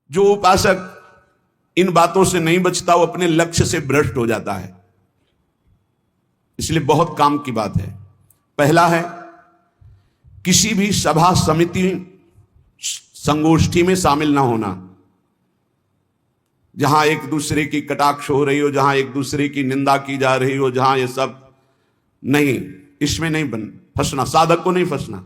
जो उपासक इन बातों से नहीं बचता वो अपने लक्ष्य से भ्रष्ट हो जाता है। इसलिए बहुत काम की बात है। पहला है, किसी भी सभा समिति संगोष्ठी में शामिल ना होना, जहां एक दूसरे की कटाक्ष हो रही हो, जहां एक दूसरे की निंदा की जा रही हो, जहां ये सब नहीं, इसमें नहीं फंसना। साधक को नहीं फंसना।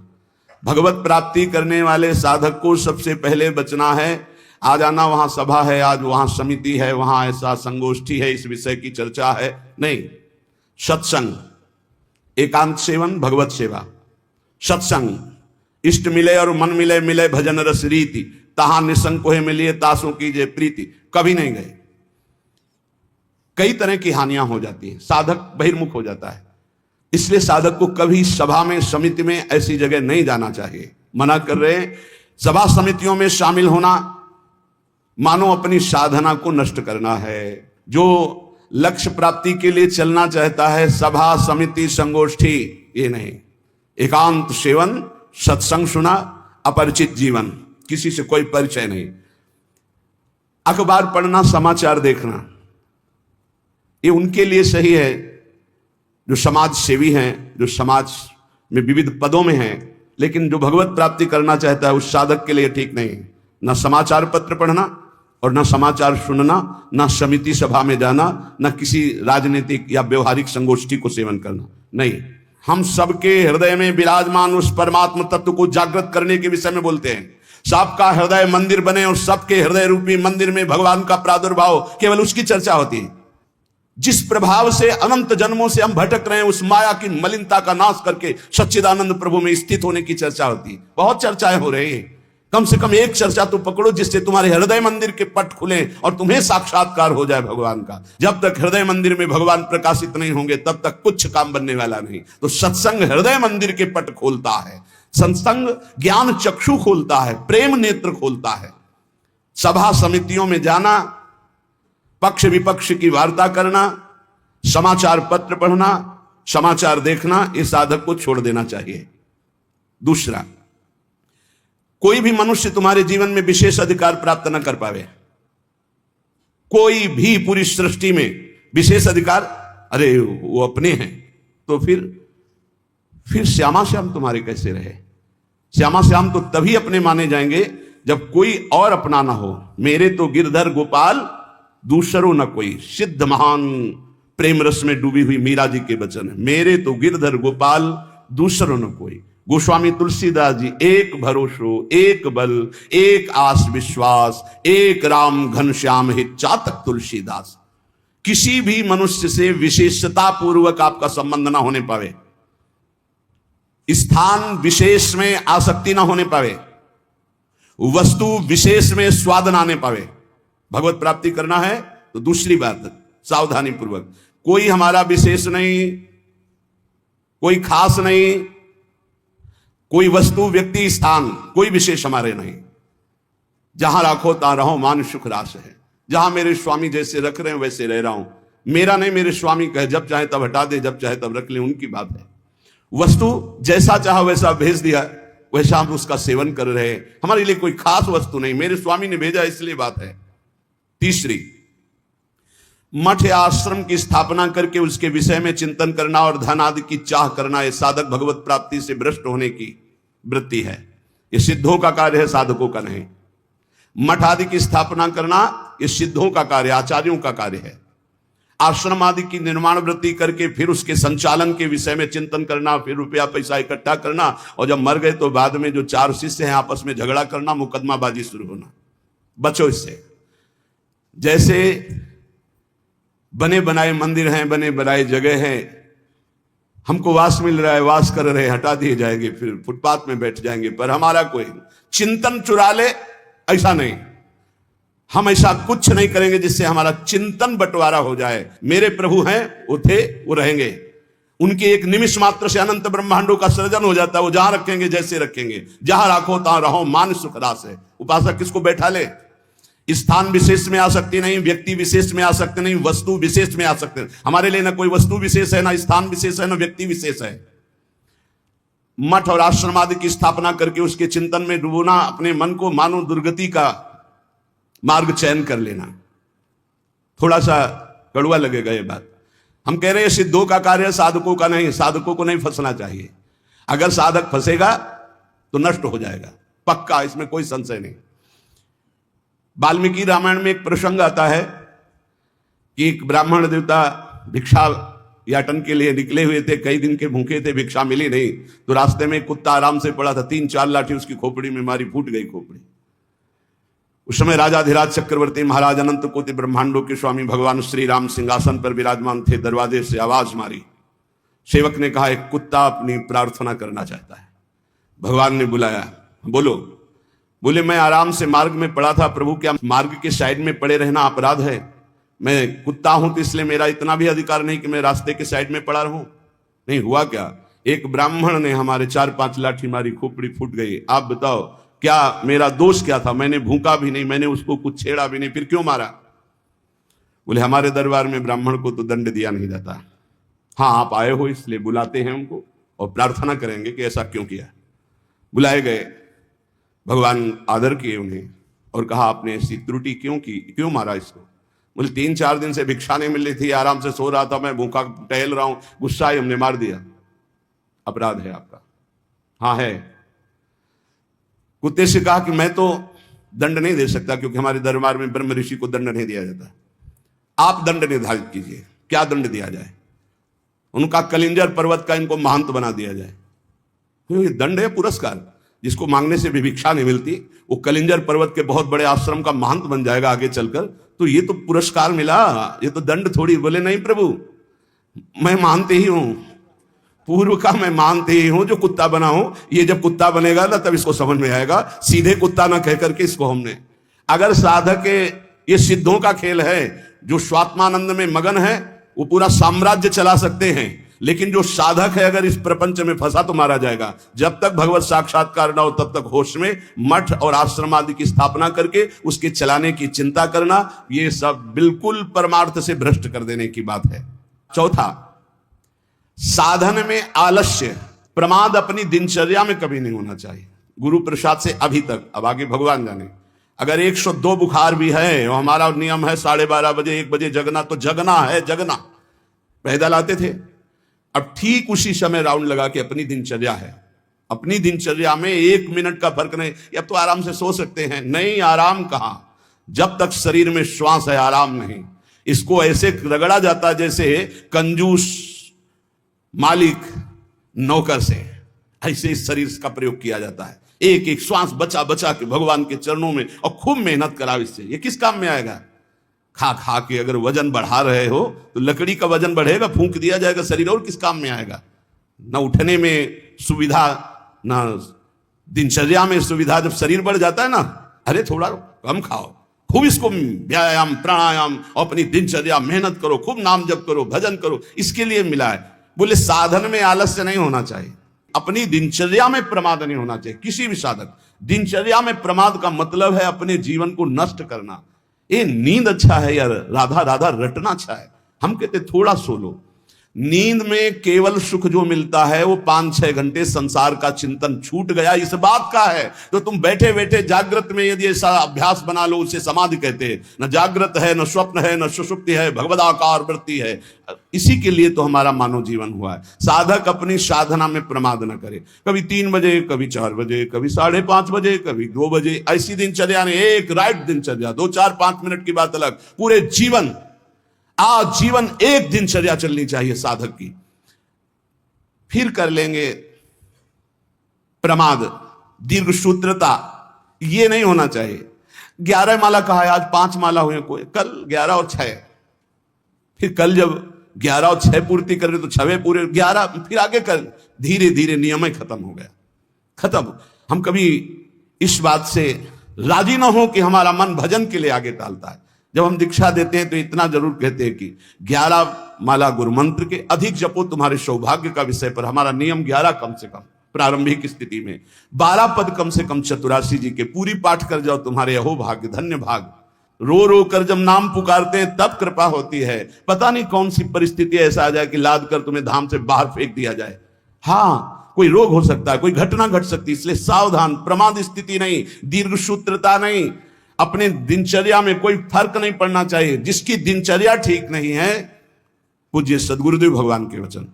भगवत प्राप्ति करने वाले साधक को सबसे पहले बचना है। आ जाना, वहां सभा है, आज वहां समिति है, वहां ऐसा संगोष्ठी है, इस विषय की चर्चा है, नहीं। सत्संग, एकांत सेवन, भगवत सेवा, सत्संग, इष्ट मिले और मन मिले, मिले भजन रस रीति, तहां निसंग कोहे मिलिए, तासों कीजिए प्रीति। कभी नहीं गए। कई तरह की हानियां हो जाती हैं, साधक बहिर्मुख हो जाता है। इसलिए साधक को कभी सभा में, समिति में, ऐसी जगह नहीं जाना चाहिए। मना कर रहे हैं। सभा समितियों में शामिल होना मानो अपनी साधना को नष्ट करना है। जो लक्ष्य प्राप्ति के लिए चलना चाहता है, सभा समिति संगोष्ठी, ये नहीं। एकांत सेवन, सत्संग सुना, अपरिचित जीवन, किसी से कोई परिचय नहीं। अखबार पढ़ना, समाचार देखना, ये उनके लिए सही है जो समाज सेवी हैं, जो समाज में विविध पदों में हैं। लेकिन जो भगवत प्राप्ति करना चाहता है उस साधक के लिए ठीक नहीं। न समाचार पत्र पढ़ना और न समाचार सुनना, न समिति सभा में जाना, न किसी राजनीतिक या व्यवहारिक संगोष्ठी को सेवन करना, नहीं। हम सबके हृदय में विराजमान उस परमात्म तत्व को जागृत करने के विषय में बोलते हैं। सबका हृदय मंदिर बने और सबके हृदय रूपी मंदिर में भगवान का प्रादुर्भाव, केवल उसकी चर्चा होती है। जिस प्रभाव से अनंत जन्मों से हम भटक रहे हैं, उस माया की मलिनता का नाश करके सच्चिदानंद प्रभु में स्थित होने की चर्चा होती है। बहुत चर्चाएं हो रही हैं। कम से कम एक चर्चा तो पकड़ो जिससे तुम्हारे हृदय मंदिर के पट खुले और तुम्हें साक्षात्कार हो जाए भगवान का। जब तक हृदय मंदिर में भगवान प्रकाशित नहीं होंगे तब तक कुछ काम बनने वाला नहीं। तो सत्संग हृदय मंदिर के पट खोलता है, सत्संग ज्ञान चक्षु खोलता है, प्रेम नेत्र खोलता है। सभा समितियों में जाना, पक्ष विपक्ष की वार्ता करना, समाचार पत्र पढ़ना, समाचार देखना, इस साधक को छोड़ देना चाहिए। दूसरा, कोई भी मनुष्य तुम्हारे जीवन में विशेष अधिकार प्राप्त न कर पावे। कोई भी पूरी सृष्टि में विशेष अधिकार, अरे वो अपने हैं, तो फिर श्यामा श्याम तुम्हारे कैसे रहे? श्यामा श्याम तो तभी अपने माने जाएंगे जब कोई और अपना ना हो। मेरे तो गिरधर गोपाल दूसरो न कोई, सिद्ध महान प्रेम रस में डूबी हुई मीरा जी के वचन है। मेरे तो गिरधर गोपाल दूसरो न कोई। गोस्वामी तुलसीदास जी, एक भरोसो, एक बल, एक आस विश्वास, एक राम घनश्याम हित चातक तुलसीदास। किसी भी मनुष्य से विशेषता पूर्वक आपका संबंध ना होने पावे, स्थान विशेष में आसक्ति ना होने पावे, वस्तु विशेष में स्वाद ना आने पावे। भगवत प्राप्ति करना है तो दूसरी बात, सावधानी पूर्वक। कोई हमारा विशेष नहीं, कोई खास नहीं, कोई वस्तु व्यक्ति स्थान कोई विशेष हमारे नहीं। जहां राखो ता रहो, मान सुख रास है। जहां मेरे स्वामी जैसे रख रहे हैं वैसे रह रहा हूं। मेरा नहीं, मेरे स्वामी कहे जब चाहे तब हटा दे, जब चाहे तब रख ले, उनकी बात है। वस्तु जैसा चाहा वैसा भेज दिया, वैसा हम उसका सेवन कर रहे हैं। हमारे लिए कोई खास वस्तु नहीं, मेरे स्वामी ने भेजा इसलिए बात है। तीसरी, मठ या आश्रम की स्थापना करके उसके विषय में चिंतन करना और धन आदि की चाह करना, यह साधक भगवत प्राप्ति से भ्रष्ट होने की वृत्ति है। यह सिद्धों का कार्य है, साधकों का नहीं। मठ आदि की स्थापना करना यह सिद्धों का कार्य, आचार्यों का कार्य है। आश्रम आदि की निर्माण वृत्ति करके फिर उसके संचालन के विषय में चिंतन करना, फिर रुपया पैसा इकट्ठा करना, और जब मर गए तो बाद में जो चार शिष्य हैं आपस में झगड़ा करना, मुकदमाबाजी शुरू होना। बचो इससे। जैसे बने बनाए मंदिर हैं, बने बनाए जगह हैं, हमको वास मिल रहा है, वास कर रहे, हटा दिए जाएंगे, फिर फुटपाथ में बैठ जाएंगे, पर हमारा कोई चिंतन चुरा ले, ऐसा नहीं। हम ऐसा कुछ नहीं करेंगे जिससे हमारा चिंतन बंटवारा हो जाए। मेरे प्रभु हैं, वो थे, वो रहेंगे। उनके एक निमिष मात्र से अनंत ब्रह्मांडों का सृजन हो जाता है। वो जहां रखेंगे जैसे रखेंगे। जहां राखो तहां रहो, मान सुख रास है। उपासक किसको बैठा ले? स्थान विशेष में आ सकते नहीं, व्यक्ति विशेष में आ सकते नहीं, वस्तु विशेष में आ सकते नहीं। हमारे लिए ना कोई वस्तु विशेष है, ना स्थान विशेष है, ना व्यक्ति विशेष है। मठ और आश्रम आदि की स्थापना करके उसके चिंतन में डूबना अपने मन को मानो दुर्गति का मार्ग चयन कर लेना। थोड़ा सा कड़वा लगेगा ये बात, हम कह रहे हैं सिद्धों का कार्य साधकों का नहीं, साधकों को नहीं फंसना चाहिए। अगर साधक फंसेगा तो नष्ट हो जाएगा पक्का, इसमें कोई संशय नहीं। वाल्मीकि रामायण में एक प्रसंग आता है कि एक ब्राह्मण देवता भिक्षा याटन के लिए निकले हुए थे, कई दिन के भूखे थे, भिक्षा मिली नहीं, तो रास्ते में कुत्ता आराम से पड़ा था, 3-4 लाठी उसकी खोपड़ी में मारी, फूट गई खोपड़ी। उस समय राजाधिराज चक्रवर्ती महाराज अनंत कोटि ब्रह्मांडों के स्वामी भगवान श्री राम सिंहासन पर विराजमान थे। दरवाजे से आवाज मारी, सेवक ने कहा एक कुत्ता अपनी प्रार्थना करना चाहता है। भगवान ने बुलाया, बोलो। बोले मैं आराम से मार्ग में पड़ा था प्रभु, क्या मार्ग के साइड में पड़े रहना अपराध है? मैं कुत्ता हूं तो इसलिए मेरा इतना भी अधिकार नहीं कि मैं रास्ते के साइड में पड़ा रहूं। नहीं हुआ क्या, एक ब्राह्मण ने हमारे 4-5 लाठी मारी, खोपड़ी फूट गई। आप बताओ क्या मेरा दोष क्या था? मैंने भूखा भी नहीं, मैंने उसको कुछ छेड़ा भी नहीं, फिर क्यों मारा? बोले हमारे दरबार में ब्राह्मण को तो दंड दिया नहीं जाता। हाँ आप आए हो इसलिए बुलाते हैं उनको और प्रार्थना करेंगे कि ऐसा क्यों किया। बुलाए गए, भगवान आदर किए उन्हें और कहा आपने ऐसी त्रुटि क्यों की, क्यों मारा इसको? बोले 3-4 दिन से भिक्षा नहीं मिल रही थी, आराम से सो रहा था, मैं भूखा टहल रहा हूं, गुस्सा ही हमने मार दिया। अपराध है आपका? हाँ है। कुत्ते से कहा कि मैं तो दंड नहीं दे सकता क्योंकि हमारे दरबार में ब्रह्म ऋषि को दंड नहीं दिया जाता, आप दंड निर्धारित कीजिए, क्या दंड दिया जाए? उनका कलिंजर पर्वत का इनको महंत बना दिया जाए। ये दंड है पुरस्कार, जिसको मांगने से भी भिक्षा नहीं मिलती, वो कलिंजर पर्वत के बहुत बड़े आश्रम का महंत बन जाएगा आगे चलकर, तो ये तो पुरस्कार मिला, ये तो दंड थोड़ी। बोले नहीं प्रभु, मैं मानते ही हूं, पूर्व का मैं मानते ही हूं, जो कुत्ता बना हूं, ये जब कुत्ता बनेगा ना तब इसको समझ में आएगा। सीधे कुत्ता ना कह करके इसको हमने, अगर साधक ये सिद्धों का खेल है, जो स्वात्मानंद में मगन है वो पूरा साम्राज्य चला सकते हैं, लेकिन जो साधक है अगर इस प्रपंच में फंसा तो मारा जाएगा। जब तक भगवत साक्षात्कार ना हो तब तक होश में मठ और आश्रम आदि की स्थापना करके उसके चलाने की चिंता करना, ये सब बिल्कुल परमार्थ से भ्रष्ट कर देने की बात है। चौथा, साधन में आलस्य, प्रमाद अपनी दिनचर्या में कभी नहीं होना चाहिए। गुरु प्रसाद से अभी तक, अब आगे भगवान जाने, अगर 102 बुखार भी है और हमारा नियम है 12:30 बजे 1 बजे जगना, तो जगना है, जगना। पैदल आते थे, अब ठीक उसी समय राउंड लगा के अपनी दिनचर्या है, अपनी दिनचर्या में 1 मिनट का फर्क नहीं। अब तो आराम से सो सकते हैं, नहीं, आराम कहां, जब तक शरीर में श्वास है आराम नहीं। इसको ऐसे रगड़ा जाता है जैसे कंजूस मालिक नौकर से, ऐसे इस शरीर का प्रयोग किया जाता है। एक एक श्वास बचा बचा के भगवान के चरणों में, और खूब मेहनत कराओ इससे। ये किस काम में आएगा? खा खा के अगर वजन बढ़ा रहे हो तो लकड़ी का वजन बढ़ेगा, फूंक दिया जाएगा शरीर, और किस काम में आएगा? ना उठने में सुविधा, ना दिनचर्या में सुविधा। जब शरीर बढ़ जाता है ना, अरे थोड़ा कम खाओ, खूब इसको व्यायाम प्राणायाम और अपनी दिनचर्या मेहनत करो, खूब नाम जप करो, भजन करो, इसके लिए मिला है। बोले साधन में आलस्य नहीं होना चाहिए, अपनी दिनचर्या में प्रमाद नहीं होना चाहिए। किसी भी साधक, दिनचर्या में प्रमाद का मतलब है अपने जीवन को नष्ट करना। ये नींद अच्छा है यार, राधा राधा रटना अच्छा है, हम कहते थोड़ा सो लो। नींद में केवल सुख जो मिलता है वो 5-6 घंटे संसार का चिंतन छूट गया, इस बात का है। तो तुम बैठे बैठे जागृत में यदि ऐसा अभ्यास बना लो, उसे समाधि कहते हैं। न जागृत है, न स्वप्न है, न सुषुप्ति है, भगवदाकार वृत्ति है। इसी के लिए तो हमारा मानव जीवन हुआ है। साधक अपनी साधना में प्रमाद न करे, कभी 3 बजे, कभी 4 बजे, कभी 5:30 बजे, कभी 2 बजे, ऐसी दिनचर्या नहीं। एक राइट दिनचर्या, 2-4-5 मिनट की बात अलग, पूरे जीवन आजीवन एक दिनचर्या चलनी चाहिए साधक की। फिर कर लेंगे प्रमाद, दीर्घ सूत्रता, ये नहीं होना चाहिए। 11 माला कहा है, आज 5 माला हुए, कोई कल 11 और 6, फिर कल जब 11 और 6 पूर्ति कर रहे तो 6वें पूरे, 11 फिर आगे कर, धीरे धीरे नियम ही खत्म हो गया, खत्म। हम कभी इस बात से राजी ना हो कि हमारा मन भजन के लिए आगे टालता है। जब हम दीक्षा देते हैं तो इतना जरूर कहते हैं कि 11 माला गुरु मंत्र के अधिक जपो तुम्हारे सौभाग्य का विषय पर। हमारा नियम 11 कम से कम प्रारंभिक स्थिति में, 12 पद कम से कम चतुरासी जी के पूरी पाठ कर जाओ, तुम्हारे अहो भाग्य धन्य भाग। रो रो कर जब नाम पुकारते हैं तब कृपा होती है। पता नहीं कौन सी परिस्थिति ऐसा आ जाए कि लाद कर तुम्हें धाम से बाहर फेंक दिया जाए। हाँ, कोई रोग हो सकता है, कोई घटना घट सकती है, इसलिए सावधान, प्रमाद स्थिति नहीं, दीर्घ सूत्रता नहीं। अपने दिनचर्या में कोई फर्क नहीं पड़ना चाहिए। जिसकी दिनचर्या ठीक नहीं है, पूज्य सदगुरुदेव भगवान के वचन,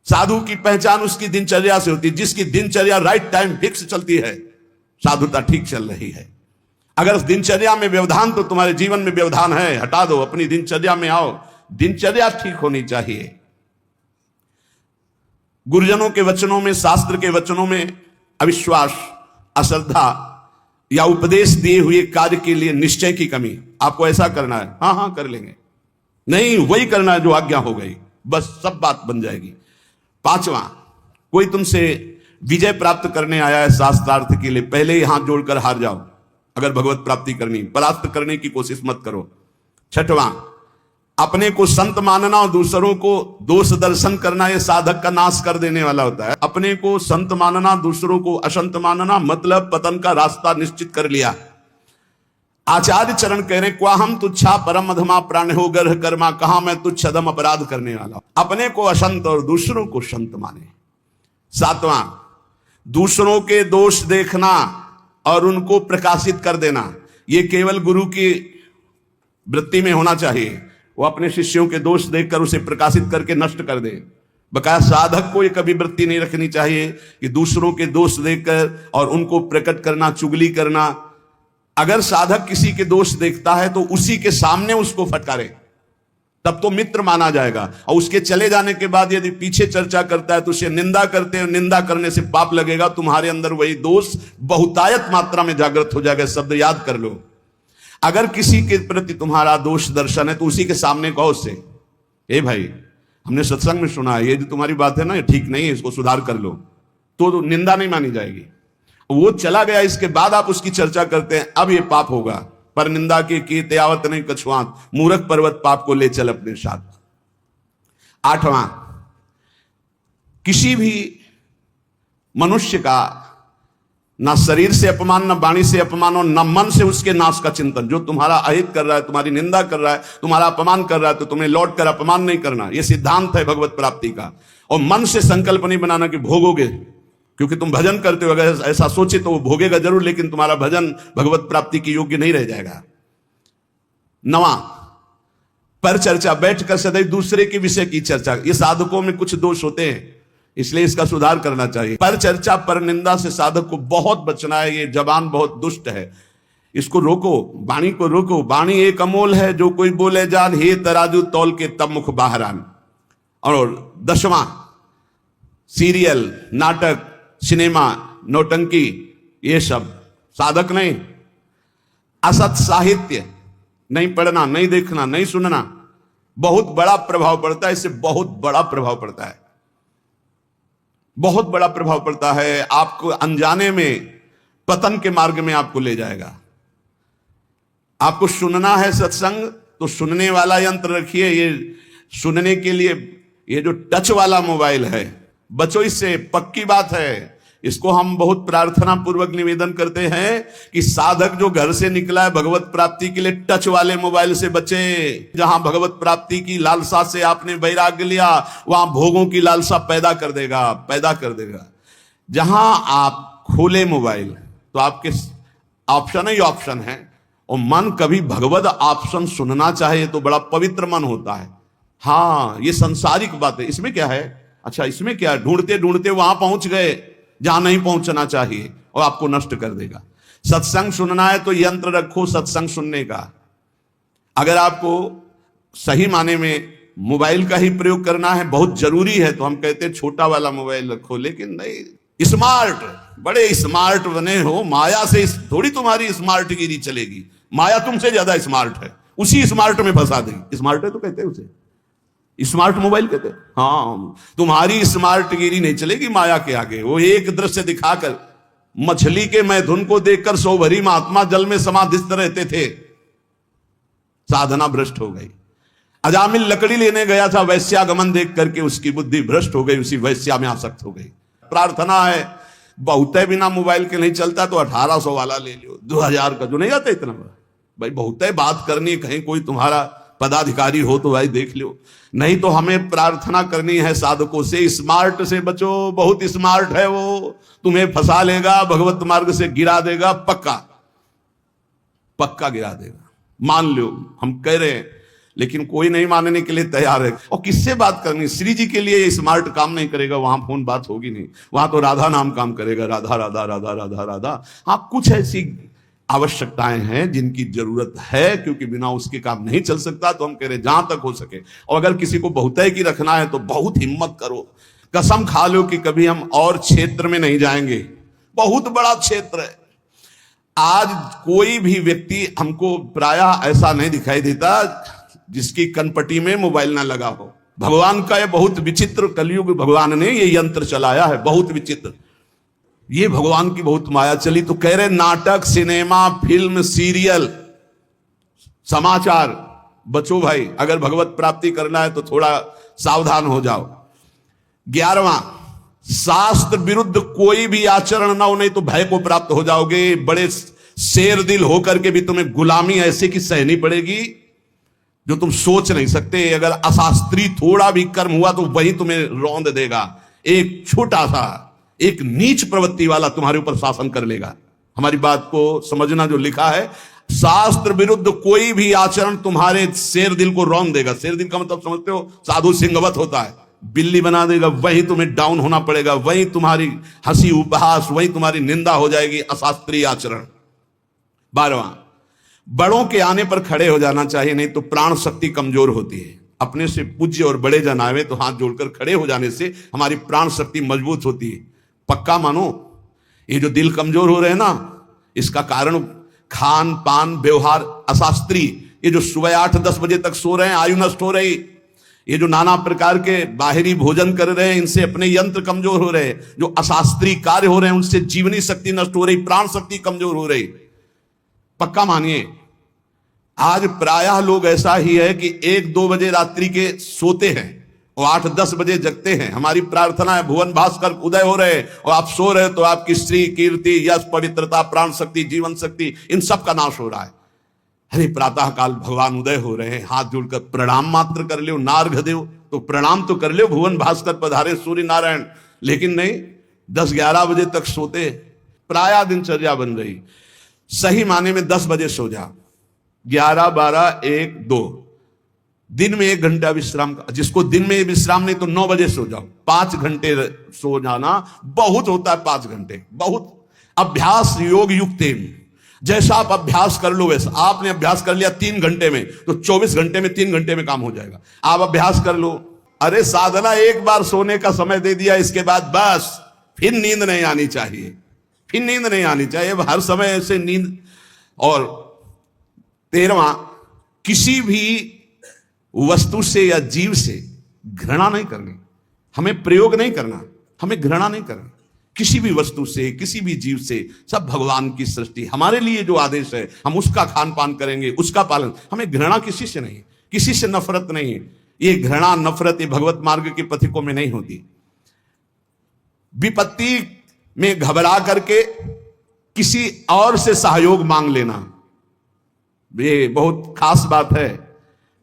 साधु की पहचान उसकी दिनचर्या से होती है। जिसकी दिनचर्या राइट टाइम फिक्स चलती है, साधुता ठीक चल रही है। अगर दिनचर्या में व्यवधान, तो तुम्हारे जीवन में व्यवधान है, हटा दो, अपनी दिनचर्या में आओ। दिनचर्या ठीक होनी चाहिए। गुरुजनों के वचनों में, शास्त्र के वचनों में अविश्वास, अश्रद्धा या उपदेश दिए हुए कार्य के लिए निश्चय की कमी। आपको ऐसा करना है, हाँ हाँ कर लेंगे, नहीं वही करना है जो आज्ञा हो गई, बस सब बात बन जाएगी। पांचवा, कोई तुमसे विजय प्राप्त करने आया है शास्त्रार्थ के लिए, पहले ही हाथ जोड़कर हार जाओ। अगर भगवत प्राप्ति करनी, परास्त करने की कोशिश मत करो। छठवां, अपने को संत मानना और दूसरों को दोष दर्शन करना, यह साधक का नाश कर देने वाला होता है। अपने को संत मानना, दूसरों को असंत मानना, मतलब पतन का रास्ता निश्चित कर लिया। आचार्य चरण कह रहे, क्वा हम तुच्छा परम अधमा प्राण हो गर्ह कर्मा, कहा मैं तुच्छ अधम अपराध करने वाला। अपने को असंत और दूसरों को संत माने। सातवां, दूसरों के दोष देखना और उनको प्रकाशित कर देना, यह केवल गुरु की वृत्ति में होना चाहिए। वो अपने शिष्यों के दोष देखकर उसे प्रकाशित करके नष्ट कर दे। बकाया साधक को ये कभी वृत्ति नहीं रखनी चाहिए कि दूसरों के दोष देखकर और उनको प्रकट करना, चुगली करना। अगर साधक किसी के दोष देखता है तो उसी के सामने उसको फटकारे, तब तो मित्र माना जाएगा। और उसके चले जाने के बाद यदि पीछे चर्चा करता है तो उसे निंदा करते हैं, निंदा करने से पाप लगेगा। तुम्हारे अंदर वही दोष बहुतायत मात्रा में जागृत हो जाएगा। शब्द याद कर लो। अगर किसी के प्रति तुम्हारा दोष दर्शन है तो उसी के सामने कहो उससे, ए भाई, हमने सत्संग में सुना है, ये जो तुम्हारी बात है ना, ये ठीक नहीं है, इसको सुधार कर लो। तो निंदा नहीं मानी जाएगी। वो चला गया, इसके बाद आप उसकी चर्चा करते हैं, अब ये पाप होगा। पर निंदा की त्यावत नहीं कछुआत, मूर्ख पर्वत पाप को ले चल अपने साथ। आठवां, किसी भी मनुष्य का ना शरीर से अपमान, ना वाणी से अपमान और ना मन से उसके नाश का चिंतन। जो तुम्हारा अहित कर रहा है, तुम्हारी निंदा कर रहा है, तुम्हारा अपमान कर रहा है, तो तुम्हें लौट कर अपमान नहीं करना। यह सिद्धांत है भगवत प्राप्ति का। और मन से संकल्प नहीं बनाना कि भोगोगे, क्योंकि तुम भजन करते हो। अगर ऐसा सोचे तो वो भोगेगा जरूर, लेकिन तुम्हारा भजन भगवत प्राप्ति के योग्य नहीं रह जाएगा। नवां, पर चर्चा, बैठकर सदैव दूसरे के विषय की चर्चा। ये साधकों में कुछ दोष होते हैं, इसलिए इसका सुधार करना चाहिए। पर चर्चा, पर निंदा से साधक को बहुत बचना है। ये जबान बहुत दुष्ट है, इसको रोको, वाणी को रोको। वाणी एक अमोल है, जो कोई बोले जान, हे तराजू तौल के तब मुख बाहर आन। और 10वां, सीरियल, नाटक, सिनेमा, नौटंकी, ये सब साधक नहीं। असत साहित्य नहीं पढ़ना, नहीं देखना, नहीं सुनना, बहुत बड़ा प्रभाव पड़ता है। इससे बहुत बड़ा प्रभाव पड़ता है, बहुत बड़ा प्रभाव पड़ता है। आपको अनजाने में पतन के मार्ग में आपको ले जाएगा। आपको सुनना है सत्संग, तो सुनने वाला यंत्र रखिए। ये सुनने के लिए ये जो टच वाला मोबाइल है, बचो इससे, पक्की बात है। इसको हम बहुत प्रार्थना पूर्वक निवेदन करते हैं कि साधक जो घर से निकला है भगवत प्राप्ति के लिए, टच वाले मोबाइल से बचे। जहां भगवत प्राप्ति की लालसा से आपने वैराग्य लिया, वहां भोगों की लालसा पैदा कर देगा। जहां आप खोले मोबाइल, तो आपके ऑप्शन ही ऑप्शन है। और मन कभी भगवत ऑप्शन सुनना चाहे तो बड़ा पवित्र मन होता है। हाँ, ये संसारिक बात है, इसमें क्या है, अच्छा इसमें क्या है, ढूंढते ढूंढते वहां पहुंच गए जहां नहीं पहुंचना चाहिए, और आपको नष्ट कर देगा। सत्संग सुनना है तो यंत्र रखो सत्संग सुनने का। अगर आपको सही माने में मोबाइल का ही प्रयोग करना है, बहुत जरूरी है, तो हम कहते हैं छोटा वाला मोबाइल रखो। लेकिन नहीं, स्मार्ट, बड़े स्मार्ट बने हो, माया से थोड़ी तुम्हारी स्मार्ट गिरी चलेगी। माया तुमसे ज्यादा स्मार्ट है, उसी स्मार्ट में फंसा देगी। स्मार्ट है तो कहते हैं उसे स्मार्ट मोबाइल कहते हैं। हाँ, तुम्हारी स्मार्ट गिरी नहीं चलेगी माया के आगे। वो एक दृश्य दिखाकर, मछली के मैथुन को देखकर 100 भरी महात्मा जल में समाधिस्थ रहते थे, साधना भ्रष्ट हो गई। अजामिल लकड़ी लेने गया था, वैश्यागमन देख करके उसकी बुद्धि भ्रष्ट हो गई, उसी वैश्या में आसक्त हो गई। प्रार्थना है, बहुत बिना मोबाइल के नहीं चलता तो 1800 वाला ले लो, 2000 का जो नहीं आता इतना भाई। बहुत बात करनी, कहीं कोई तुम्हारा पदाधिकारी हो तो भाई देख लो। नहीं तो हमें प्रार्थना करनी है साधकों से, स्मार्ट से बचो। बहुत स्मार्ट है वो, तुम्हें फंसा लेगा, भगवत मार्ग से गिरा देगा पक्का। पक्का गिरा देगा। मान लो हम कह रहे हैं, लेकिन कोई नहीं मानने के लिए तैयार है। और किससे बात करनी? श्री जी के लिए स्मार्ट काम नहीं करेगा, वहां फोन बात होगी नहीं, वहां तो राधा नाम काम करेगा, राधा राधा राधा राधा राधा। हाँ, कुछ ऐसी आवश्यकताएं हैं जिनकी जरूरत है, क्योंकि बिना उसके काम नहीं चल सकता। तो हम कह रहे जहां तक हो सके, और अगर किसी को बहुतय की रखना है तो बहुत हिम्मत करो, कसम खा लो कि कभी हम और क्षेत्र में नहीं जाएंगे। बहुत बड़ा क्षेत्र है। आज कोई भी व्यक्ति हमको प्रायः ऐसा नहीं दिखाई देता जिसकी कनपटी में मोबाइल ना लगा हो। भगवान का यह बहुत विचित्र, कलयुग भगवान ने ये यंत्र चलाया है, बहुत विचित्र। ये भगवान की बहुत माया चली। तो कह रहे नाटक, सिनेमा, फिल्म, सीरियल, समाचार, बचो भाई, अगर भगवत प्राप्ति करना है तो थोड़ा सावधान हो जाओ। 11वां, शास्त्र विरुद्ध कोई भी आचरण ना हो, नहीं तो भय को प्राप्त हो जाओगे। बड़े शेर दिल होकर के भी तुम्हें गुलामी ऐसे की सहनी पड़ेगी जो तुम सोच नहीं सकते। अगर अशास्त्रीय थोड़ा भी कर्म हुआ तो वही तुम्हें रौंद देगा। एक छोटा सा, एक नीच प्रवृत्ति वाला तुम्हारे ऊपर शासन कर लेगा। हमारी बात को समझना, जो लिखा है, शास्त्र विरुद्ध कोई भी आचरण तुम्हारे शेर दिल को रौंद देगा। शेर दिल का मतलब समझते हो? साधु सिंहवत होता है, बिल्ली बना देगा। वही तुम्हें डाउन होना पड़ेगा, वही तुम्हारी हंसी उपहास, वही तुम्हारी निंदा हो जाएगी, अशास्त्रीय आचरण। 12वां, बड़ों के आने पर खड़े हो जाना चाहिए, नहीं तो प्राण शक्ति कमजोर होती है। अपने से पूज्य और बड़े जन आवे तो हाथ जोड़कर खड़े हो जाने से हमारी प्राण शक्ति मजबूत होती है। पक्का मानो, ये जो दिल कमजोर हो रहे हैं ना, इसका कारण खान पान व्यवहार अशास्त्रीय, ये जो सुबह 8-10 बजे तक सो रहे हैं, आयु नष्ट हो रही। ये जो नाना प्रकार के बाहरी भोजन कर रहे हैं, इनसे अपने यंत्र कमजोर हो रहे हैं। जो अशास्त्रीय कार्य हो रहे हैं, उनसे जीवनी शक्ति नष्ट हो रही, प्राण शक्ति कमजोर हो रही। पक्का मानिए, आज प्रायः लोग ऐसा ही है कि 1-2 बजे रात्रि के सोते हैं और 8-10 बजे जगते हैं। हमारी प्रार्थना है भुवन भास्कर उदय हो रहे और आप सो रहे, तो आपकी श्री, कीर्ति, यश, पवित्रता, प्राण शक्ति, जीवन शक्ति, इन सब का नाश हो रहा है। अरे प्रातः काल भगवान उदय हो रहे हैं, हाथ जोड़कर प्रणाम मात्र कर लो। नार्घ देव तो प्रणाम तो कर लो, भुवन भास्कर पधारे सूर्य नारायण। लेकिन नहीं, 10-11 बजे तक सोते। प्रायः दिनचर्या बन रही। सही माने में 10 बजे सो जा, 11, 12, 1, 2, दिन में 1 घंटा विश्राम का। जिसको दिन में विश्राम नहीं तो 9 बजे सो जाओ। 5 घंटे सो जाना बहुत होता है। 5 घंटे बहुत। अभ्यास योग युक्तेन, जैसा आप अभ्यास कर लो वैसा। आपने अभ्यास कर लिया 3 घंटे में, तो 24 घंटे में 3 घंटे में काम हो जाएगा। आप अभ्यास कर लो। अरे साधना एक बार सोने का समय दे दिया, इसके बाद बस फिर नींद नहीं आनी चाहिए, फिर नींद नहीं आनी चाहिए हर समय ऐसे नींद। और 13वां, किसी भी वस्तु से या जीव से घृणा नहीं करनी। हमें प्रयोग नहीं करना, हमें घृणा नहीं करना किसी भी वस्तु से, किसी भी जीव से। सब भगवान की सृष्टि, हमारे लिए जो आदेश है हम उसका खान पान करेंगे, उसका पालन। हमें घृणा किसी से नहीं, किसी से नफरत नहीं। ये घृणा नफरत ये भगवत मार्ग के पथिकों में नहीं होती। विपत्ति में घबरा करके किसी और से सहयोग मांग लेना, ये बहुत खास बात है।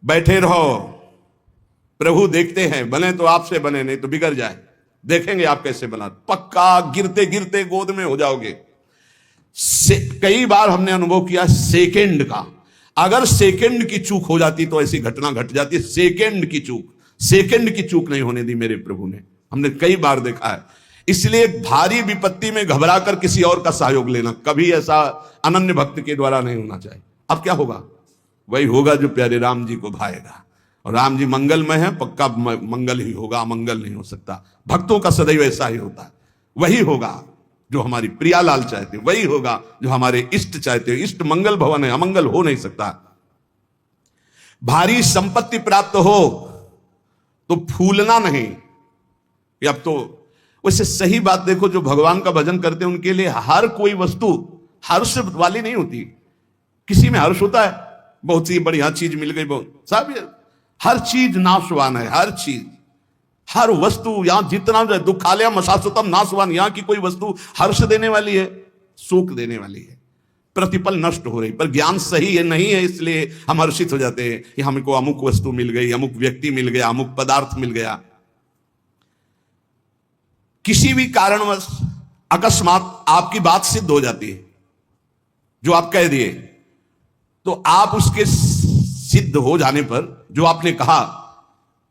बैठे रहो, प्रभु देखते हैं, बने तो आपसे बने, नहीं तो बिगड़ जाए, देखेंगे आप कैसे बना। पक्का गिरते गिरते गोद में हो जाओगे। कई बार हमने अनुभव किया सेकंड का, अगर सेकंड की चूक हो जाती तो ऐसी घटना घट जाती है। सेकंड की चूक नहीं होने दी मेरे प्रभु ने, हमने कई बार देखा है। इसलिए भारी विपत्ति में घबरा कर किसी और का सहयोग लेना कभी ऐसा अनन्य भक्त के द्वारा नहीं होना चाहिए। अब क्या होगा? वही होगा जो प्यारे राम जी को भाएगा। और राम जी मंगलमय है, पक्का मंगल ही होगा, अमंगल नहीं हो सकता। भक्तों का सदैव ऐसा ही होता है। वही होगा जो हमारी प्रियालाल चाहते, वही होगा जो हमारे इष्ट चाहते। इष्ट मंगल भवन है, अमंगल हो नहीं सकता। भारी संपत्ति प्राप्त हो तो फूलना नहीं। अब तो वैसे सही बात देखो, जो भगवान का भजन करते हैं उनके लिए हर कोई वस्तु हर्ष वाली नहीं होती। किसी में हर्ष होता है, बहुत सी बढ़िया चीज मिल गई, बहुत सब, हर चीज नाशवान है। हर चीज, हर वस्तु, यहां जितना दुखालयम अशाश्वतम नाशवान, यहां की कोई वस्तु हर्ष देने वाली है, सुख देने वाली है, प्रतिपल नष्ट हो रही। पर ज्ञान सही है नहीं है, इसलिए हम हर्षित हो जाते हैं कि हमको अमुक वस्तु मिल गई, अमुक व्यक्ति मिल गया, अमुक पदार्थ मिल गया। किसी भी कारणवश अकस्मात आपकी बात सिद्ध हो जाती है, जो आप कह दिए, तो आप उसके सिद्ध हो जाने पर जो आपने कहा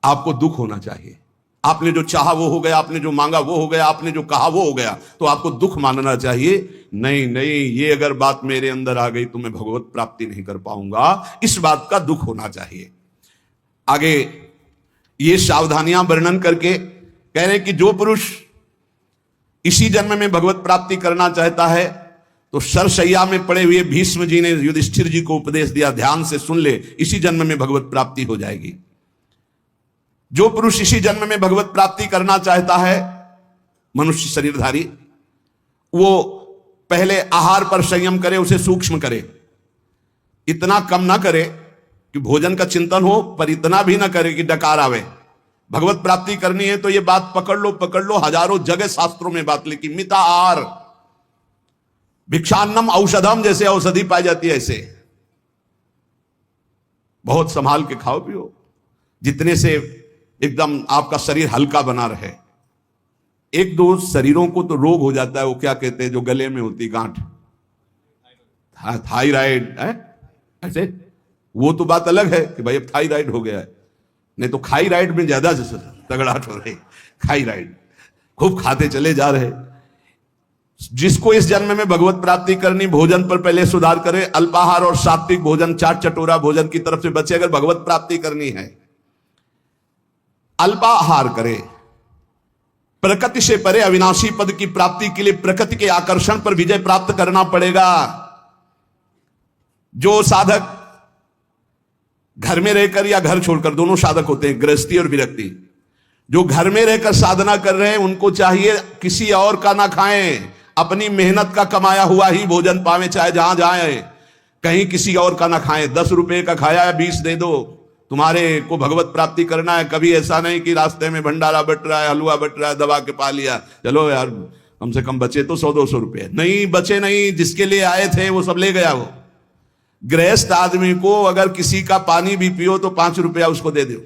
आपको दुख होना चाहिए। आपने जो चाहा वो हो गया, आपने जो मांगा वो हो गया, आपने जो कहा वो हो गया, तो आपको दुख मानना चाहिए। नहीं नहीं, ये अगर बात मेरे अंदर आ गई तो मैं भगवत प्राप्ति नहीं कर पाऊंगा, इस बात का दुख होना चाहिए। आगे ये सावधानियां वर्णन करके कह रहे कि जो पुरुष इसी जन्म में भगवत प्राप्ति करना चाहता है तो सरसैया में पड़े हुए भीष्म जी ने युधिष्ठिर जी को उपदेश दिया, ध्यान से सुन ले, इसी जन्म में भगवत प्राप्ति हो जाएगी। जो पुरुष इसी जन्म में भगवत प्राप्ति करना चाहता है, मनुष्य शरीरधारी, वो पहले आहार पर संयम करे, उसे सूक्ष्म करे, इतना कम ना करे कि भोजन का चिंतन हो, पर इतना भी ना करे कि डकार आवे। भगवत प्राप्ति करनी है तो ये बात पकड़ लो, हजारों जगह शास्त्रों में बात लिखी, मिता आहार, भिक्षान्नम औषधम, जैसे औषधि पाई जाती है ऐसे बहुत संभाल के खाओ पियो, जितने से एकदम आपका शरीर हल्का बना रहे। एक दो शरीरों को तो रोग हो जाता है, वो क्या कहते हैं जो गले में होती गांठ, थायराइड है ऐसे, वो तो बात अलग है कि भाई अब थायराइड हो गया है, नहीं तो खाईराइड में ज्यादा तगड़ाट हो रही, खाईराइड खूब खाते चले जा रहे। जिसको इस जन्म में भगवत प्राप्ति करनी, भोजन पर पहले सुधार करे, अल्पाहार और सात्विक भोजन, चाट चटोरा भोजन की तरफ से बचे। अगर भगवत प्राप्ति करनी है, अल्पाहार करे, प्रकृति से परे अविनाशी पद की प्राप्ति के लिए प्रकृति के आकर्षण पर विजय प्राप्त करना पड़ेगा। जो साधक घर में रहकर या घर छोड़कर, दोनों साधक होते हैं, गृहस्थी और विरक्ति, जो घर में रहकर साधना कर रहे हैं उनको चाहिए किसी और का ना खाएं, अपनी मेहनत का कमाया हुआ ही भोजन पावे, चाहे जहां जाए, कहीं किसी और का ना खाएं। 10 रुपए का खाया है 20 दे दो, तुम्हारे को भगवत प्राप्ति करना है। कभी ऐसा नहीं कि रास्ते में भंडारा बट रहा है, हलवा बट रहा है, दबा के पा लिया, चलो यार कम से कम बचे तो 100-200 रुपए, नहीं बचे नहीं, जिसके लिए आए थे वो सब ले गया। वो गृहस्थ आदमी को अगर किसी का पानी भी पियो तो 5 रुपया उसको दे दो,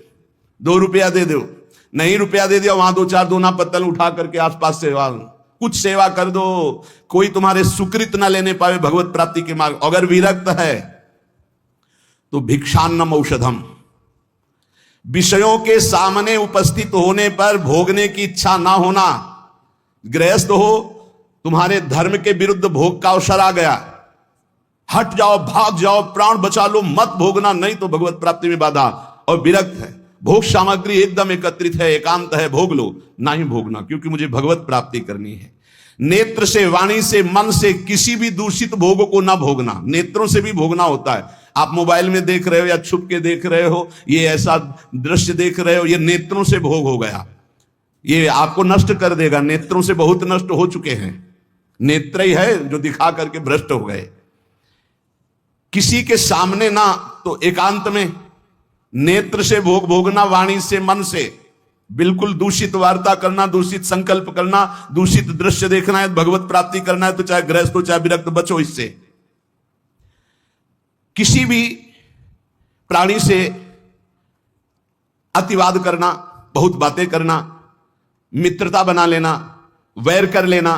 2 रुपया दे दो, नहीं रुपया दे दिया वहां 2-4 दोना पत्तल उठा करके आसपास सेवा, कुछ सेवा कर दो। कोई तुम्हारे सुकृत ना लेने पावे भगवत प्राप्ति के मार्ग। अगर विरक्त है तो भिक्षान्नम औषधम, विषयों के सामने उपस्थित होने पर भोगने की इच्छा ना होना। गृहस्थ हो, तुम्हारे धर्म के विरुद्ध भोग का अवसर आ गया, हट जाओ, भाग जाओ, प्राण बचा लो, मत भोगना, नहीं तो भगवत प्राप्ति में बाधा। और विरक्त है, भोग सामग्री एकदम एकत्रित है, एकांत है, भोग लो, ना ही भोगना, क्योंकि मुझे भगवत प्राप्ति करनी है। नेत्र से, वाणी से, मन से किसी भी दूषित भोग को ना भोगना। नेत्रों से भी भोगना होता है। आप मोबाइल में देख रहे हो या छुप के देख रहे हो, ये ऐसा दृश्य देख रहे हो, ये नेत्रों से भोग हो गया, ये आपको नष्ट कर देगा। नेत्रों से बहुत नष्ट हो चुके हैं, नेत्र ही है जो दिखा करके भ्रष्ट हो गए। किसी के सामने ना, तो एकांत में नेत्र से भोग भोगना, वाणी से, मन से बिल्कुल दूषित वार्ता करना, दूषित संकल्प करना, दूषित दृश्य देखना है, भगवत प्राप्ति करना है तो चाहे गृहस्थ हो चाहे विरक्त, बचो इससे। किसी भी प्राणी से अतिवाद करना, बहुत बातें करना, मित्रता बना लेना, वैर कर लेना,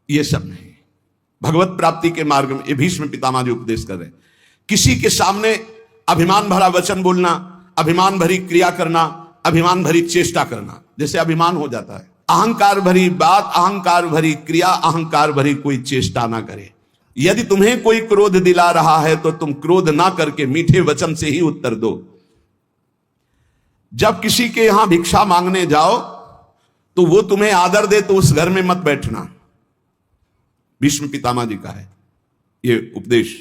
यह सब नहीं। भगवत प्राप्ति के मार्ग में ये भीष्म पितामह जी उपदेश कर रहे हैं। किसी के सामने अभिमान भरा वचन बोलना, अभिमान भरी क्रिया करना, अभिमान भरी चेष्टा करना, जैसे अभिमान हो जाता है। अहंकार भरी बात, अहंकार भरी क्रिया, अहंकार भरी कोई चेष्टा ना करे। यदि तुम्हें कोई क्रोध दिला रहा है तो तुम क्रोध ना करके मीठे वचन से ही उत्तर दो। जब किसी के यहां भिक्षा मांगने जाओ तो वो तुम्हें आदर दे तो उस घर में मत बैठना। भीष्म पितामह जी का है ये उपदेश।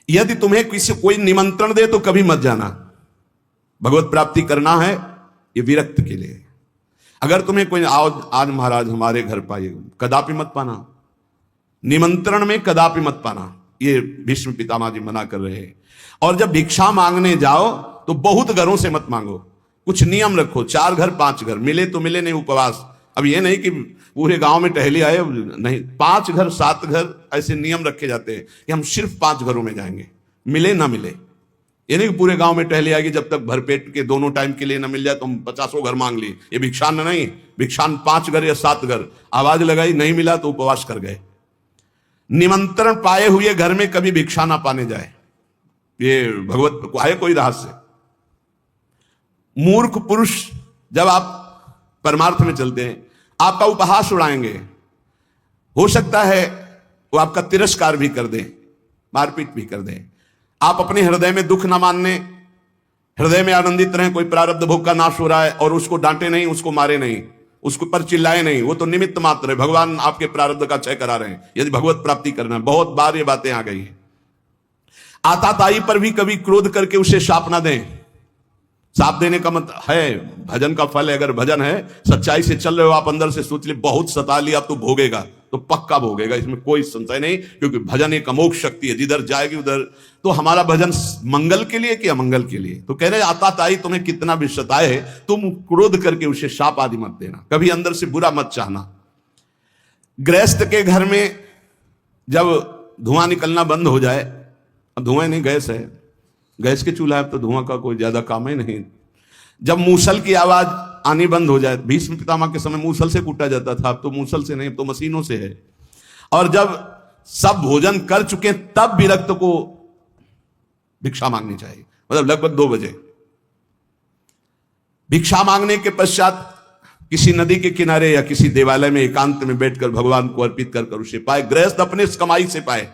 यदि तुम्हें किसी कोई निमंत्रण दे तो कभी मत जाना। भगवत प्राप्ति करना है ये विरक्त के लिए। अगर तुम्हें कोई आज महाराज हमारे घर पाइए, कदापि मत पाना, निमंत्रण में कदापि मत पाना, ये भीष्म पितामह जी मना कर रहे हैं। और जब भिक्षा मांगने जाओ तो बहुत घरों से मत मांगो, कुछ नियम रखो, 4 घर 5 घर, मिले तो मिले, नहीं उपवास। अब ये नहीं कि पूरे गांव में टहले आए, नहीं, 5 घर 7 घर ऐसे नियम रखे जाते हैं कि हम सिर्फ 5 घरों में जाएंगे, मिले ना मिले। ये नहीं कि पूरे गांव में टहले आएगी, जब तक भरपेट के दोनों टाइम के लिए ना मिल जाए तो हम 50 घर मांग लिए। ये भिक्षान नहीं, भिक्षान 5 घर या 7 घर, आवाज लगाई नहीं मिला तो उपवास कर गए। निमंत्रण पाए हुए घर में कभी भिक्षा ना पाने जाए। ये भगवत को है कोई रहस्य। मूर्ख पुरुष जब आप परमार्थ में चलते हैं, आपका उपहास उड़ाएंगे, हो सकता है वो आपका तिरस्कार भी कर दें, मारपीट भी कर दें। आप अपने हृदय में दुख ना मानने, हृदय में आनंदित रहें, कोई प्रारब्ध भोग का नाश हो रहा है और उसको डांटे नहीं, उसको मारे नहीं, उसको पर चिल्लाए नहीं, वो तो निमित्त मात्र है। भगवान आपके प्रारब्ध का क्षय करा रहे हैं यदि भगवत प्राप्ति करना है। बहुत बार ये बातें आ गई है। आताताई पर भी कभी क्रोध करके उसे शाप ना दें। साप देने का मतलब है भजन का फल है। अगर भजन है, सच्चाई से चल रहे हो आप, अंदर से सोच ले बहुत सता लिया, अब तो भोगेगा, तो पक्का भोगेगा, इसमें कोई संशय नहीं, क्योंकि भजन एक अमोघ शक्ति है, जिधर जाएगी उधर। तो हमारा भजन मंगल के लिए कि अमंगल के लिए? तो कह रहे आताताई तुम्हें कितना भी सताए, तुम क्रोध करके उसे शाप आदि मत देना, कभी अंदर से बुरा मत चाहना। गृहस्थ के घर में जब धुआं निकलना बंद हो जाए, अब धुआं नहीं, गैस है, गैस के चूल्हा है तो धुआं का कोई ज्यादा काम ही नहीं। जब मूसल की आवाज आनी बंद हो जाए, भीष्म पितामह के समय मूसल से कूटा जाता था, अब तो मूसल से नहीं, अब तो मशीनों से है। और जब सब भोजन कर चुके तब विरक्त को भिक्षा मांगनी चाहिए, मतलब लगभग 2 बजे। भिक्षा मांगने के पश्चात किसी नदी के किनारे या किसी देवालय में एकांत में बैठकर भगवान को अर्पित कर उसे पाए। गृहस्थ अपने कमाई से पाए,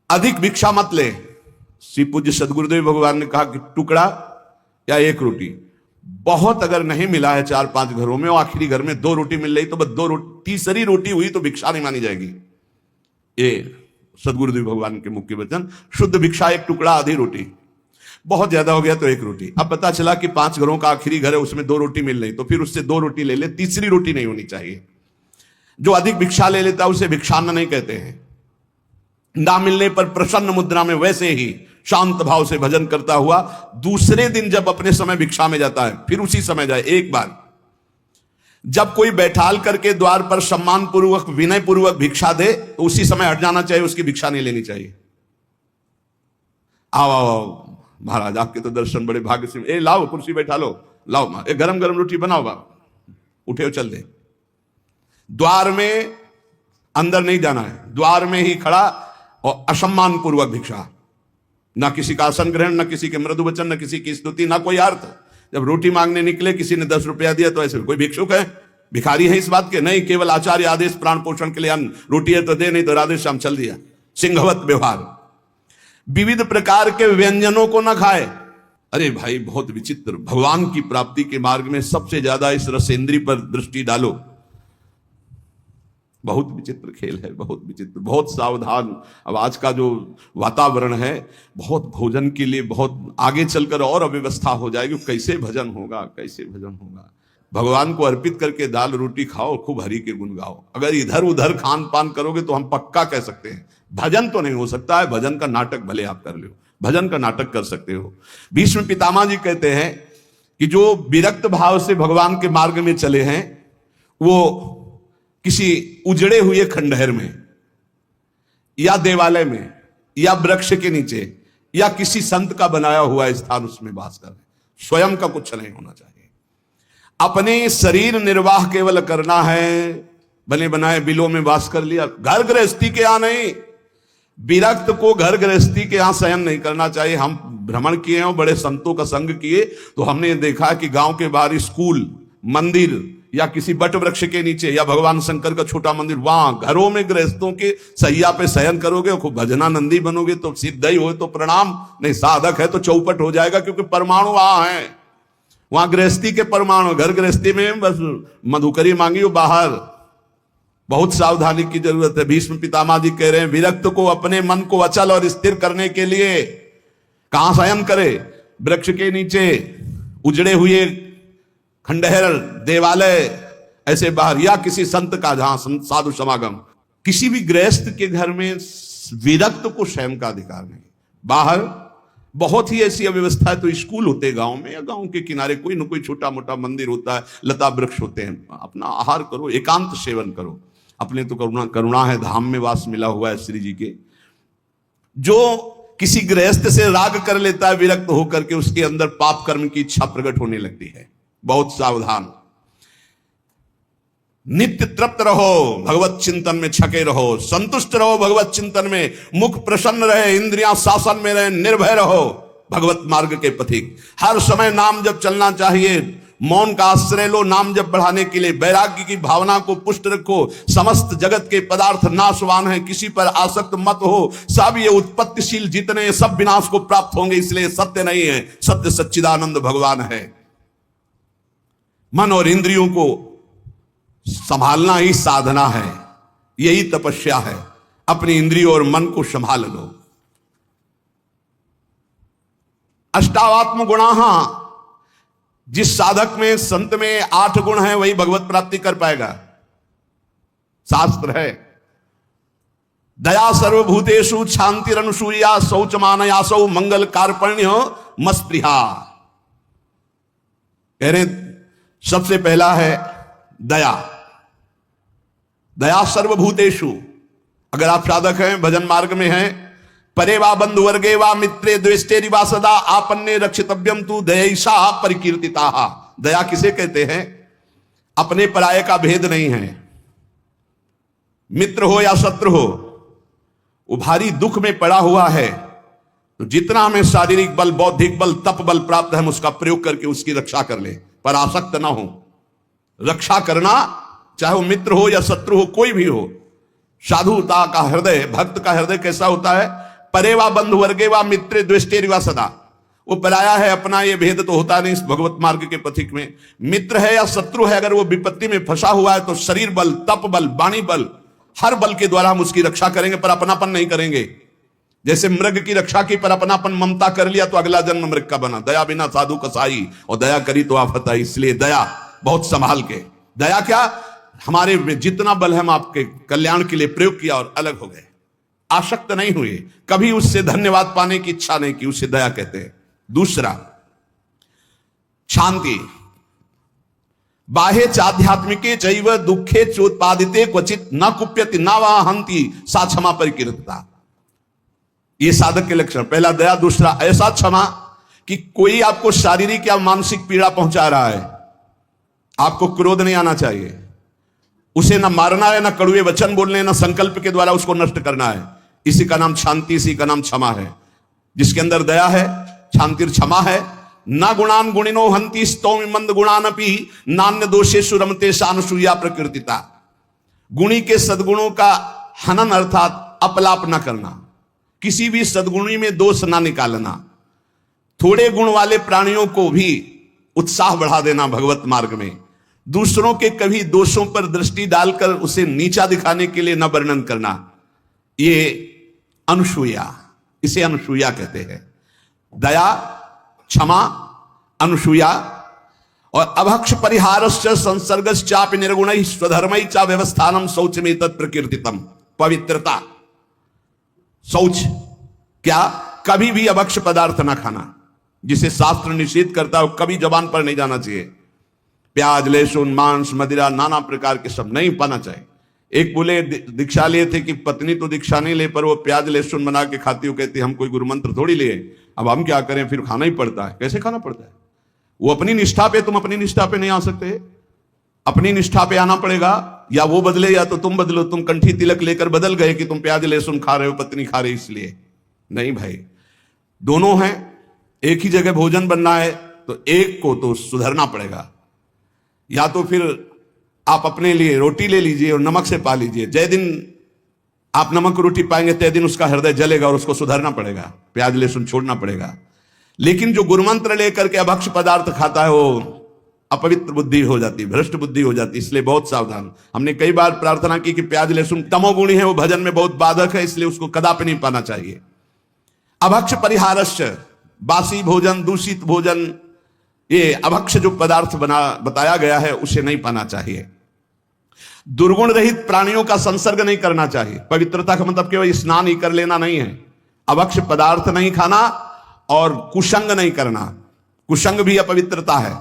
अधिक भिक्षा मत ले। श्री पूज्य सदगुरुदेव भगवान ने कहा कि टुकड़ा या 1 रोटी, बहुत अगर नहीं मिला है 4-5 घरों में, और आखिरी घर में 2 रोटी मिल रही तो बस 2 रोटी, तीसरी रोटी हुई तो भिक्षा नहीं मानी जाएगी। ये सदगुरुदेव भगवान के मुख्य वचन। शुद्ध भिक्षा 1 टुकड़ा, आधी रोटी, बहुत ज्यादा हो गया तो 1 रोटी। अब पता चला कि 5 घरों का आखिरी घर है, उसमें 2 रोटी मिल रही, तो फिर उससे 2 रोटी ले ले, तीसरी रोटी नहीं होनी चाहिए। जो अधिक भिक्षा ले लेता है उसे भिक्षान्न नहीं कहते हैं। ना मिलने पर प्रसन्न मुद्रा में वैसे ही शांत भाव से भजन करता हुआ दूसरे दिन जब अपने समय भिक्षा में जाता है, फिर उसी समय जाए। एक बार जब कोई बैठाल करके द्वार पर सम्मान पूर्वक विनय पूर्वक भिक्षा दे तो उसी समय हट जाना चाहिए, उसकी भिक्षा नहीं लेनी चाहिए। आओ आओ महाराज, आपके तो दर्शन बड़े भाग्य से, ए लाओ कुर्सी बैठा लो, लाओ एक गरम गरम रोटी बनाओ, बाप उठे हो चल दे। द्वार में अंदर नहीं जाना है, द्वार में ही खड़ा और असम्मान पूर्वक भिक्षा, ना किसी का आसन ग्रहण, ना किसी के मृदु वचन, ना किसी की स्तुति, ना कोई अर्थ। जब रोटी मांगने निकले, किसी ने 10 रुपया दिया तो ऐसे कोई भिक्षुक है, भिखारी है इस बात के नहीं, केवल आचार्य आदेश प्राण पोषण के लिए अन्न, रोटी है तो दे, नहीं तो राधे श्याम चल दिया। सिंहवत व्यवहार। विविध प्रकार के व्यंजनों को ना खाए। अरे भाई बहुत विचित्र। भगवान की प्राप्ति के मार्ग में सबसे ज्यादा इस रसेंद्री पर दृष्टि डालो। बहुत विचित्र खेल है, बहुत विचित्र, बहुत सावधान। अब आज का जो वातावरण है, बहुत भोजन के लिए बहुत आगे चलकर और अव्यवस्था हो जाएगी। कैसे भजन होगा, कैसे भजन होगा? भगवान को अर्पित करके दाल रोटी खाओ, खूब हरि के गुण गाओ। अगर इधर उधर खान पान करोगे तो हम पक्का कह सकते हैं भजन तो नहीं हो सकता है। भजन का नाटक भले आप कर लो, भजन का नाटक कर सकते हो। भीष्म पितामह जी कहते हैं कि जो विरक्त भाव से भगवान के मार्ग में चले हैं, वो किसी उजड़े हुए खंडहर में या देवालय में या वृक्ष के नीचे या किसी संत का बनाया हुआ स्थान, उसमें वास कर रहे। स्वयं का कुछ नहीं होना चाहिए। अपने शरीर निर्वाह केवल करना है। बने बनाए बिलों में वास कर लिया, घर गृहस्थी के यहां नहीं। विरक्त को घर गृहस्थी के यहां शयन नहीं करना चाहिए। हम भ्रमण किए हैं, बड़े संतों का संग किए, तो हमने देखा कि गांव के बाहर स्कूल, मंदिर या किसी बट वृक्ष के नीचे या भगवान शंकर का छोटा मंदिर, वहां घरों में गृहस्थों के सैया पे शयन करोगे, खूब भजनानंदी बनोगे तो सिद्ध ही हो तो प्रणाम, नहीं साधक है तो चौपट हो जाएगा, क्योंकि परमाणु वहां है। वहां गृहस्थी के परमाणु। घर गृहस्थी में बस मधुकरी मांगियो बाहर। बहुत सावधानी की जरूरत है। भीष्म पितामह जी कह रहे हैं विरक्त को अपने मन को अचल और स्थिर करने के लिए कहां शयन करे? वृक्ष के नीचे, उजड़े हुए खंडहर, देवालय, ऐसे बाहर, या किसी संत का जहां साधु समागम। किसी भी गृहस्थ के घर में विरक्त को शयन का अधिकार नहीं। बाहर बहुत ही ऐसी अव्यवस्था है तो स्कूल होते गांव में या गांव के किनारे कोई न कोई छोटा मोटा मंदिर होता है, लता वृक्ष होते हैं। अपना आहार करो, एकांत सेवन करो। अपने तो करुणा है, धाम में वास मिला हुआ है श्री जी के। जो किसी गृहस्थ से राग कर लेता है विरक्त होकर के, उसके अंदर पाप कर्म की इच्छा प्रकट होने लगती है। बहुत सावधान। नित्य तृप्त रहो, भगवत चिंतन में छके रहो, संतुष्ट रहो भगवत चिंतन में, मुख प्रसन्न रहे, इंद्रियां शासन में रहे, निर्भय रहो भगवत मार्ग के पथिक। हर समय नाम जप चलना चाहिए, मौन का आश्रय लो नाम जप बढ़ाने के लिए, वैराग्य की भावना को पुष्ट रखो, समस्त जगत के पदार्थ नाशवान है, किसी पर आसक्त मत हो, सब ये उत्पत्तिशील जितने सब विनाश को प्राप्त होंगे, इसलिए सत्य नहीं है, सत्य सच्चिदानंद भगवान है। मन और इंद्रियों को संभालना ही साधना है, यही तपस्या है। अपनी इंद्रियों और मन को संभाल लो। अष्टावात्म गुणाः, जिस साधक में संत में 8 गुण है वही भगवत प्राप्ति कर पाएगा, शास्त्र है। दया सर्वभूतेषु, शांतिरनुसूया, शौचमानयासौ, मंगल कार्पण्य मस्पृहा। कह रहे सबसे पहला है दया। दया सर्वभूतेषु, अगर आप साधक हैं, भजन मार्ग में हैं, परे वा बंधु वर्गे वा मित्रे द्वेष्टे वा सदा आपन्ने रक्षितव्यम तु दयैषा परिकीर्तिता। दया किसे कहते हैं? अपने पराये का भेद नहीं है। मित्र हो या शत्रु हो, वो भारी दुख में पड़ा हुआ है तो जितना हमें शारीरिक बल, बौद्धिक बल, तप बल प्राप्त है, हम उसका प्रयोग करके उसकी रक्षा कर ले, पर आसक्त ना हो। रक्षा करना, चाहे वो मित्र हो या शत्रु हो, कोई भी हो। साधुता का हृदय, भक्त का हृदय कैसा होता है? परे वा बंधु वर्गे वा मित्रे द्वेष्टे वा सदा। वो पराया है, अपना ये भेद तो होता नहीं इस भगवत मार्ग के पथिक में। मित्र है या शत्रु है, अगर वो विपत्ति में फंसा हुआ है तो शरीर बल, तप बल, वाणी बल, हर बल के द्वारा हम उसकी रक्षा करेंगे, पर अपनापन नहीं करेंगे। जैसे मृग की रक्षा की पर अपनापन ममता कर लिया तो अगला जन्म मृग का बना। दया बिना साधु कसाई, और दया करी तो आफत आई। इसलिए दया बहुत संभाल के। दया क्या? हमारे में जितना बल है हम आपके कल्याण के लिए प्रयोग किया और अलग हो गए, आसक्त नहीं हुए, कभी उससे धन्यवाद पाने की इच्छा नहीं की, उसे दया कहते हैं। दूसरा शांति। बाह्य चाध्यात्मिके चैव दुखे चोत्पादिते क्वचित न कुप्यति न वा हंति सा क्षमा परिकीर्तिता। ये साधक के लक्षण। पहला दया, दूसरा ऐसा क्षमा कि कोई आपको शारीरिक या मानसिक पीड़ा पहुंचा रहा है, आपको क्रोध नहीं आना चाहिए। उसे न मारना है, न कड़ुए वचन बोलने, न संकल्प के द्वारा उसको नष्ट करना है। इसी का नाम शांति, इसी का नाम क्षमा है। जिसके अंदर दया है, शांति क्षमा है। न गुणान गुणिनो हंति स्तौमि मंद गुणानपि नान्य दोषेषु रमते सानुसूया प्रकृतिता। गुणी के सद्गुणों का हनन अर्थात अपलाप न करना, किसी भी सद्गुणी में दोष ना निकालना, थोड़े गुण वाले प्राणियों को भी उत्साह बढ़ा देना भगवत मार्ग में, दूसरों के कभी दोषों पर दृष्टि डालकर उसे नीचा दिखाने के लिए न वर्णन करना, ये अनुसूया, इसे अनुसूया कहते हैं। दया, क्षमा, अनुसूया। और अभक्ष परिहारस्य संसर्गश्चापि निर्गुणैः स्वधर्मैः च व्यवस्थानम शौचमेतत् प्रकीर्तितम। पवित्रता, शौच क्या? कभी भी अभक्ष पदार्थ ना खाना, जिसे शास्त्र निषेध करता है, कभी जबान पर नहीं जाना चाहिए। प्याज, लहसुन, मांस, मदिरा, नाना प्रकार के सब नहीं पाना चाहिए। एक बोले दीक्षा लिए थे कि पत्नी तो दीक्षा नहीं ले, पर वो प्याज लहसुन बना के खाती हो, कहती हम कोई गुरु मंत्र थोड़ी लिए, अब हम क्या करें, फिर खाना ही पड़ता है। कैसे खाना पड़ता है? वो अपनी निष्ठा पे, तुम अपनी निष्ठा पे नहीं आ सकते। अपनी निष्ठा पे आना पड़ेगा, या वो बदले या तो तुम बदलो। तुम कंठी तिलक लेकर बदल गए कि तुम प्याज लहसुन खा रहे हो, पत्नी खा रही इसलिए नहीं भाई। दोनों हैं, एक ही जगह भोजन बनना है तो एक को तो सुधरना पड़ेगा। या तो फिर आप अपने लिए रोटी ले लीजिए और नमक से पा लीजिए। जय दिन आप नमक रोटी पाएंगे तय दिन उसका हृदय जलेगा और उसको सुधरना पड़ेगा, प्याज लहसुन छोड़ना पड़ेगा। लेकिन जो गुरुमंत्र लेकर के अभक्ष पदार्थ खाता है वो अपवित्र बुद्धि हो जाती, भ्रष्ट बुद्धि हो जाती। इसलिए बहुत सावधान। हमने कई बार प्रार्थना की कि प्याज लहसुन तमोगुणी है, वो भजन में बहुत बाधक है, इसलिए उसको कदापि नहीं पाना चाहिए। अभक्ष परिहारस्य, बासी भोजन, दूषित भोजन, ये अभक्ष जो पदार्थ बताया गया है उसे नहीं पाना चाहिए। दुर्गुण रहित प्राणियों का संसर्ग नहीं करना चाहिए। पवित्रता का मतलब केवल स्नान ही कर लेना नहीं है। अभक्ष पदार्थ नहीं खाना और कुसंग नहीं करना, कुसंग भी अपवित्रता है।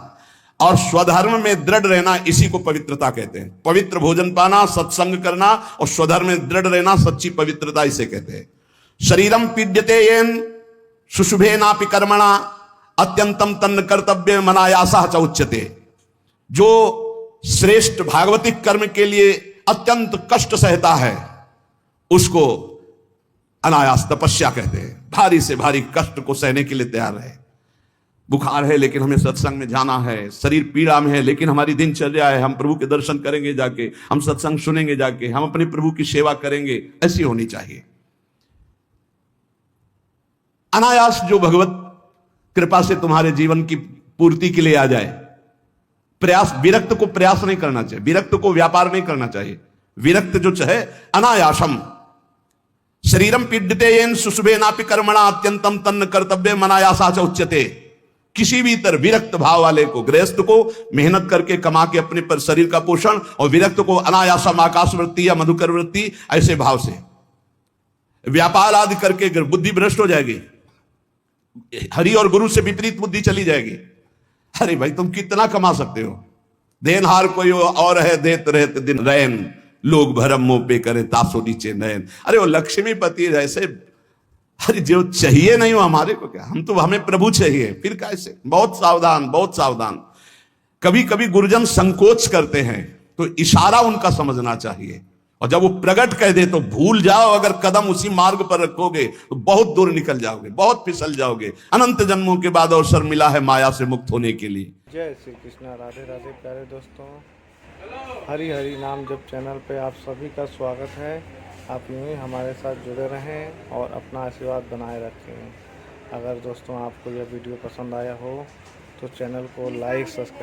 और स्वधर्म में दृढ़ रहना, इसी को पवित्रता कहते हैं। पवित्र भोजन पाना, सत्संग करना और स्वधर्म में दृढ़ रहना, सच्ची पवित्रता इसे कहते हैं। शरीरम पीड्यते येन शुशुभे नापि कर्मणा अत्यंतम तन्न कर्तव्य मनायासा च उच्यते। जो श्रेष्ठ भागवतिक कर्म के लिए अत्यंत कष्ट सहता है, उसको अनायास तपस्या कहते हैं। भारी से भारी कष्ट को सहने के लिए तैयार है। बुखार है लेकिन हमें सत्संग में जाना है, शरीर पीड़ा में है लेकिन हमारी दिनचर्या है, हम प्रभु के दर्शन करेंगे जाके, हम सत्संग सुनेंगे जाके, हम अपने प्रभु की सेवा करेंगे, ऐसी होनी चाहिए। अनायास जो भगवत कृपा से तुम्हारे जीवन की पूर्ति के लिए आ जाए। प्रयास, विरक्त को प्रयास नहीं करना चाहिए, विरक्त को व्यापार नहीं करना चाहिए। विरक्त जो चाहे अनायासम शरीरम पीड्यते येन सुशुभे नापि कर्मणा अत्यंतम तन्न कर्तव्य मनायासा च उच्यते। किसी भी तरह विरक्त भाव वाले को, गृहस्थ को मेहनत करके कमा के अपने पर शरीर का पोषण, और विरक्त को अनायासम आकाश वृत्ति या मधुकर वृत्ति, ऐसे भाव से व्यापार आदि करके बुद्धि भ्रष्ट हो जाएगी, हरि और गुरु से विपरीत बुद्धि चली जाएगी। अरे भाई तुम कितना कमा सकते हो, देनहार कोई और है देत रहते दिन रैन, लोग भरम मुंह पे करे तासो नीचे नयन। अरे वो लक्ष्मीपति जैसे, अरे जो चाहिए नहीं हो हमारे को क्या, हम तो, हमें प्रभु चाहिए, फिर कैसे। बहुत सावधान, बहुत सावधान। कभी कभी गुरुजन संकोच करते हैं तो इशारा उनका समझना चाहिए, और जब वो प्रकट कह दे तो भूल जाओ। अगर कदम उसी मार्ग पर रखोगे तो बहुत दूर निकल जाओगे, बहुत फिसल जाओगे। अनंत जन्मों के बाद अवसर मिला है माया से मुक्त होने के लिए। जय श्री कृष्णा। राधे राधे प्यारे दोस्तों, हरि हरि नाम जप चैनल पे आप सभी का स्वागत है। आप यूँ ही हमारे साथ जुड़े रहें और अपना आशीर्वाद बनाए रखें। अगर दोस्तों आपको यह वीडियो पसंद आया हो तो चैनल को लाइक, सब्सक्राइब